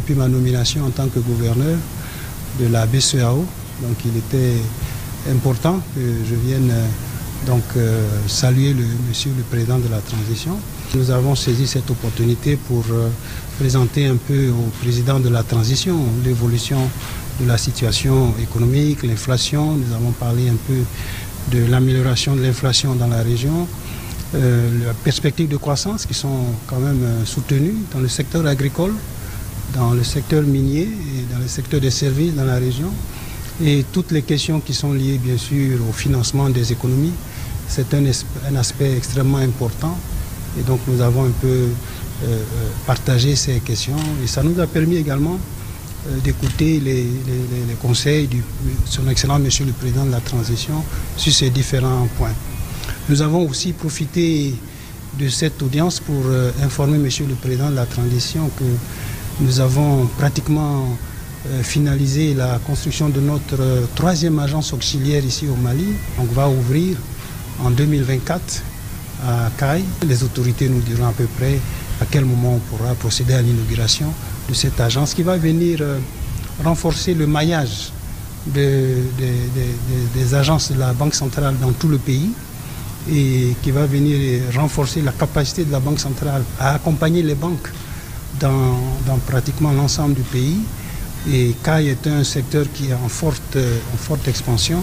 depuis ma nomination en tant que gouverneur de la BCEAO. Donc il était important que je vienne saluer monsieur le président de la transition. Nous avons saisi cette opportunité pour présenter un peu au président de la transition l'évolution de la situation économique, l'inflation. Nous avons parlé un peu de l'amélioration de l'inflation dans la région, la perspective de croissance qui sont quand même soutenues dans le secteur agricole, dans le secteur minier et dans le secteur des services dans la région, et toutes les questions qui sont liées bien sûr au financement des économies. C'est un aspect extrêmement important, et donc nous avons un peu partagé ces questions, et ça nous a permis également d'écouter les conseils de son Excellence Monsieur le Président de la Transition sur ces différents points. Nous avons aussi profité de cette audience pour informer Monsieur le Président de la Transition que nous avons pratiquement finalisé la construction de notre troisième agence auxiliaire ici au Mali. On va ouvrir en 2024 à Caille. Les autorités nous diront à peu près à quel moment on pourra procéder à l'inauguration de cette agence qui va venir renforcer le maillage des agences de la Banque centrale dans tout le pays, et qui va venir renforcer la capacité de la Banque centrale à accompagner les banques dans pratiquement l'ensemble du pays. Et Caille est un secteur qui est en forte expansion,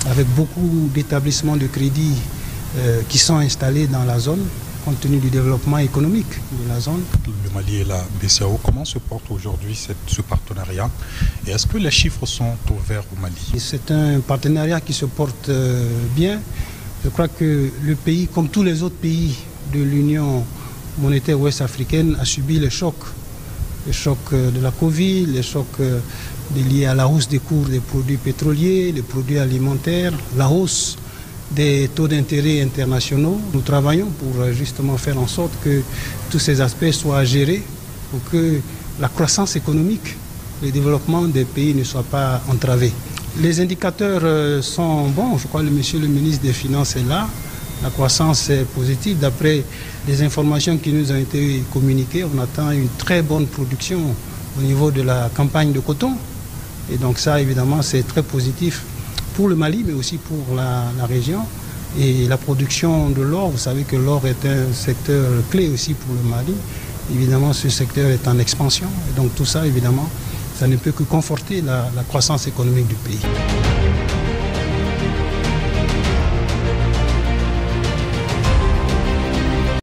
avec beaucoup d'établissements de crédit qui sont installés dans la zone, compte tenu du développement économique de la zone. Le Mali et la BCEAO, comment se porte aujourd'hui ce partenariat? Et est-ce que les chiffres sont au vert au Mali? C'est un partenariat qui se porte bien. Je crois que le pays, comme tous les autres pays de l'Union monétaire ouest-africaine, a subi les chocs de la Covid, les chocs liés à la hausse des cours des produits pétroliers, des produits alimentaires, la hausse des taux d'intérêt internationaux. Nous travaillons pour justement faire en sorte que tous ces aspects soient gérés pour que la croissance économique, le développement des pays ne soit pas entravé. Les indicateurs sont bons. Je crois que monsieur le ministre des Finances est là. La croissance est positive. D'après les informations qui nous ont été communiquées, on attend une très bonne production au niveau de la campagne de coton. Et donc ça, évidemment, c'est très positif pour le Mali, mais aussi pour la région. Et la production de l'or, vous savez que l'or est un secteur clé aussi pour le Mali. Évidemment, ce secteur est en expansion. Et donc tout ça, évidemment, ça ne peut que conforter la croissance économique du pays.